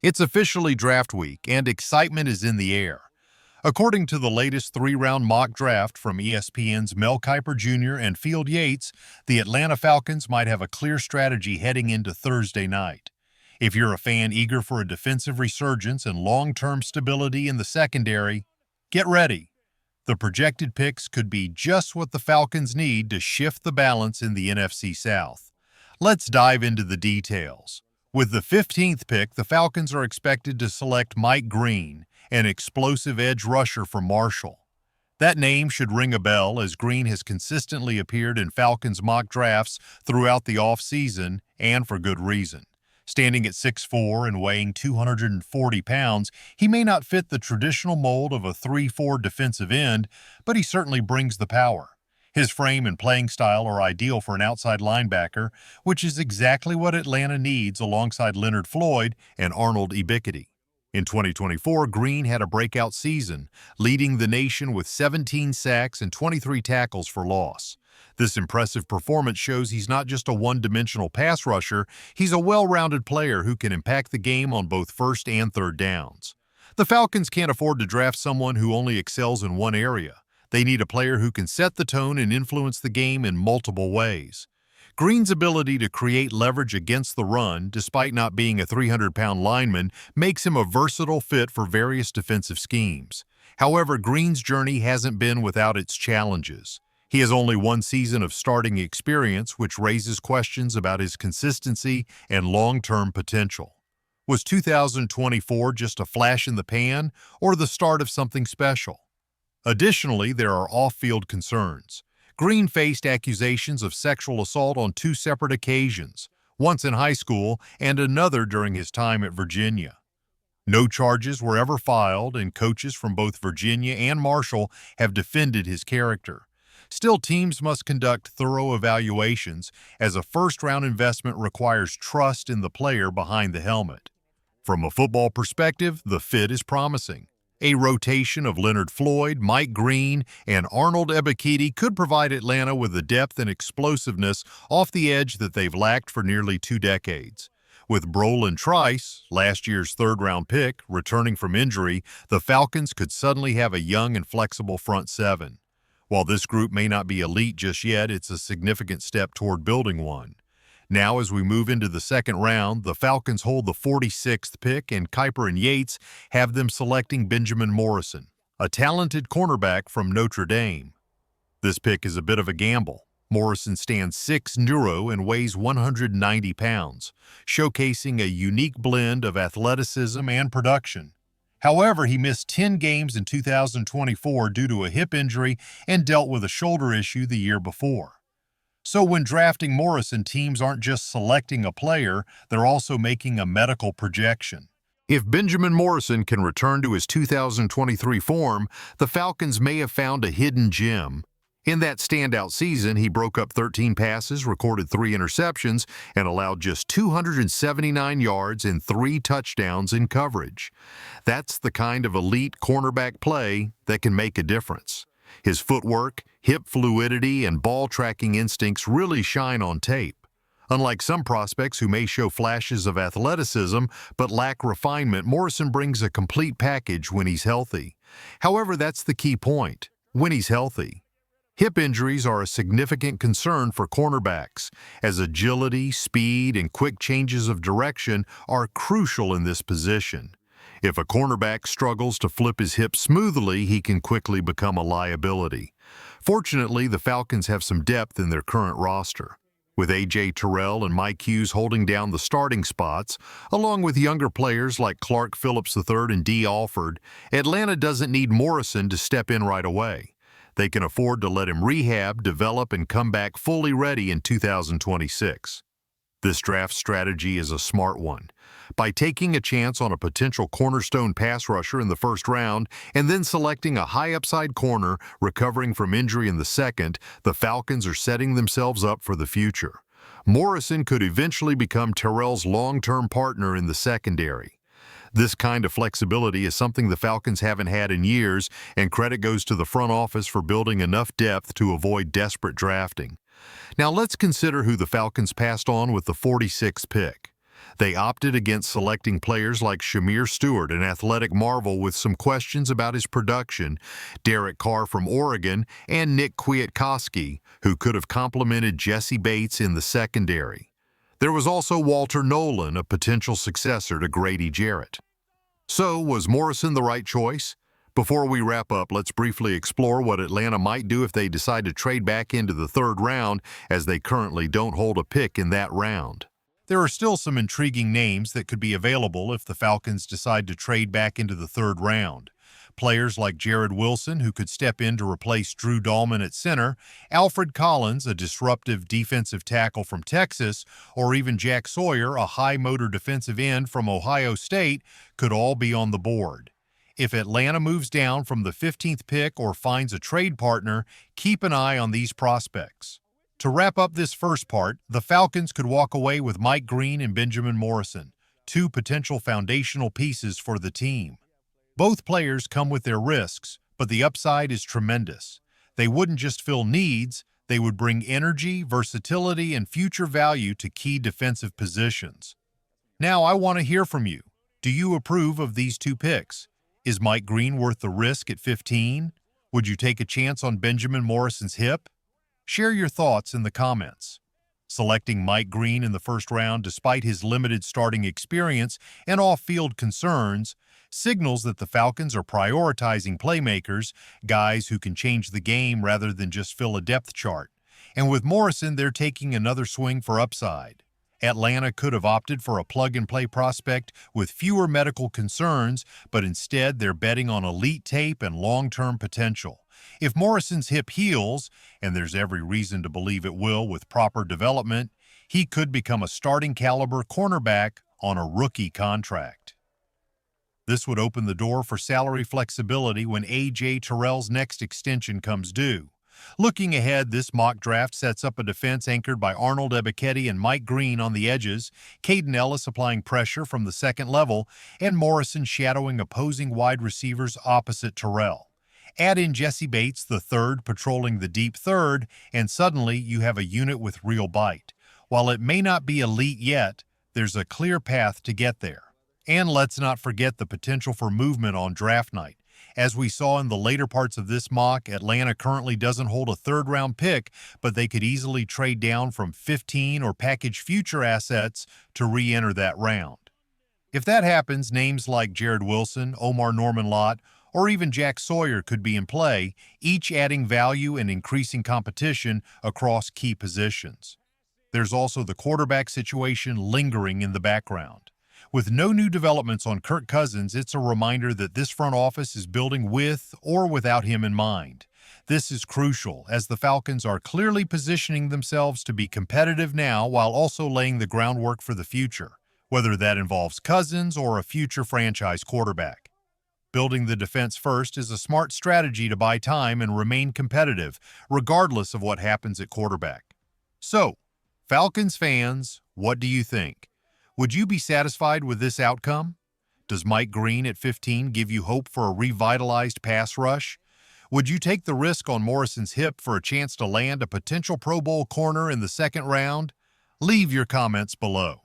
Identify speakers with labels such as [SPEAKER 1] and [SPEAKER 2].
[SPEAKER 1] It's officially draft week, and excitement is in the air. According to the latest three-round mock draft from ESPN's Mel Kiper Jr. and Field Yates, the Atlanta Falcons might have a clear strategy heading into Thursday night. If you're a fan eager for a defensive resurgence and long-term stability in the secondary, get ready. The projected picks could be just what the Falcons need to shift the balance in the NFC South. Let's dive into the details. With the 15th pick, the Falcons are expected to select Mike Green, an explosive edge rusher from Marshall. That name should ring a bell, as Green has consistently appeared in Falcons mock drafts throughout the offseason, and for good reason. Standing at 6'4" and weighing 240 pounds, he may not fit the traditional mold of a 3-4 defensive end, but he certainly brings the power. His frame and playing style are ideal for an outside linebacker, which is exactly what Atlanta needs alongside Leonard Floyd and Arnold Ebiketie. In 2024, Green had a breakout season, leading the nation with 17 sacks and 23 tackles for loss. This impressive performance shows he's not just a one-dimensional pass rusher, he's a well-rounded player who can impact the game on both first and third downs. The Falcons can't afford to draft someone who only excels in one area. They need a player who can set the tone and influence the game in multiple ways. Green's ability to create leverage against the run, despite not being a 300-pound lineman, makes him a versatile fit for various defensive schemes. However, Green's journey hasn't been without its challenges. He has only one season of starting experience, which raises questions about his consistency and long-term potential. Was 2024 just a flash in the pan, or the start of something special? Additionally, there are off-field concerns. Green faced accusations of sexual assault on two separate occasions, once in high school and another during his time at Virginia. No charges were ever filed, and coaches from both Virginia and Marshall have defended his character. Still, teams must conduct thorough evaluations, as a first-round investment requires trust in the player behind the helmet. From a football perspective, the fit is promising. A rotation of Leonard Floyd, Mike Green, and Arnold Ebiketie could provide Atlanta with the depth and explosiveness off the edge that they've lacked for nearly 2 decades. With Brolin Trice, last year's third-round pick, returning from injury, the Falcons could suddenly have a young and flexible front seven. While this group may not be elite just yet, it's a significant step toward building one. Now, as we move into the second round, the Falcons hold the 46th pick, and Kiper and Yates have them selecting Benjamin Morrison, a talented cornerback from Notre Dame. This pick is a bit of a gamble. Morrison stands 6'0" and weighs 190 pounds, showcasing a unique blend of athleticism and production. However, he missed 10 games in 2024 due to a hip injury and dealt with a shoulder issue the year before. So when drafting Morrison, teams aren't just selecting a player, they're also making a medical projection. If Benjamin Morrison can return to his 2023 form, the Falcons may have found a hidden gem. In that standout season, he broke up 13 passes, recorded 3 interceptions, and allowed just 279 yards and 3 touchdowns in coverage. That's the kind of elite cornerback play that can make a difference. His footwork, hip fluidity, and ball-tracking instincts really shine on tape. Unlike some prospects who may show flashes of athleticism but lack refinement, Morrison brings a complete package when he's healthy. However, that's the key point: when he's healthy. Hip injuries are a significant concern for cornerbacks, as agility, speed, and quick changes of direction are crucial in this position. If a cornerback struggles to flip his hips smoothly, he can quickly become a liability. Fortunately, the Falcons have some depth in their current roster, with A.J. Terrell and Mike Hughes holding down the starting spots, along with younger players like Clark Phillips III and D. Alford. Atlanta doesn't need Morrison to step in right away. They can afford to let him rehab, develop, and come back fully ready in 2026. This draft strategy is a smart one. By taking a chance on a potential cornerstone pass rusher in the first round and then selecting a high-upside corner recovering from injury in the second, the Falcons are setting themselves up for the future. Morrison could eventually become Terrell's long-term partner in the secondary. This kind of flexibility is something the Falcons haven't had in years, and credit goes to the front office for building enough depth to avoid desperate drafting. Now let's consider who the Falcons passed on with the 46th pick. They opted against selecting players like Shamir Stewart, an athletic marvel with some questions about his production, Derek Carr from Oregon, and Nick Kwiatkowski, who could have complemented Jesse Bates in the secondary. There was also Walter Nolan, a potential successor to Grady Jarrett. So, was Morrison the right choice? Before we wrap up, let's briefly explore what Atlanta might do if they decide to trade back into the third round, as they currently don't hold a pick in that round. There are still some intriguing names that could be available if the Falcons decide to trade back into the third round. Players like Jared Wilson, who could step in to replace Drew Dahlman at center, Alfred Collins, a disruptive defensive tackle from Texas, or even Jack Sawyer, a high-motor defensive end from Ohio State, could all be on the board. If Atlanta moves down from the 15th pick or finds a trade partner, keep an eye on these prospects. To wrap up this first part, the Falcons could walk away with Mike Green and Benjamin Morrison, two potential foundational pieces for the team. Both players come with their risks, but the upside is tremendous. They wouldn't just fill needs, they would bring energy, versatility, and future value to key defensive positions. Now I want to hear from you. Do you approve of these two picks? Is Mike Green worth the risk at 15? Would you take a chance on Benjamin Morrison's hip? Share your thoughts in the comments. Selecting Mike Green in the first round despite his limited starting experience and off-field concerns signals that the Falcons are prioritizing playmakers, guys who can change the game rather than just fill a depth chart. And with Morrison, they're taking another swing for upside. Atlanta could have opted for a plug-and-play prospect with fewer medical concerns, but instead they're betting on elite tape and long-term potential. If Morrison's hip heals, and there's every reason to believe it will with proper development, he could become a starting-caliber cornerback on a rookie contract. This would open the door for salary flexibility when A.J. Terrell's next extension comes due. Looking ahead, this mock draft sets up a defense anchored by Arnold Ebiketie and Mike Green on the edges, Caden Ellis applying pressure from the second level, and Morrison shadowing opposing wide receivers opposite Terrell. Add in Jesse Bates, the third, patrolling the deep third, and suddenly you have a unit with real bite. While it may not be elite yet, there's a clear path to get there. And let's not forget the potential for movement on draft night. As we saw in the later parts of this mock, Atlanta currently doesn't hold a third-round pick, but they could easily trade down from 15 or package future assets to re-enter that round. If that happens, names like Jared Wilson, Omar Norman-Lott, or even Jack Sawyer could be in play, each adding value and increasing competition across key positions. There's also the quarterback situation lingering in the background. With no new developments on Kirk Cousins, it's a reminder that this front office is building with or without him in mind. This is crucial, as the Falcons are clearly positioning themselves to be competitive now while also laying the groundwork for the future, whether that involves Cousins or a future franchise quarterback. Building the defense first is a smart strategy to buy time and remain competitive, regardless of what happens at quarterback. So, Falcons fans, what do you think? Would you be satisfied with this outcome? Does Mike Green at 15 give you hope for a revitalized pass rush? Would you take the risk on Morrison's hip for a chance to land a potential Pro Bowl corner in the second round? Leave your comments below.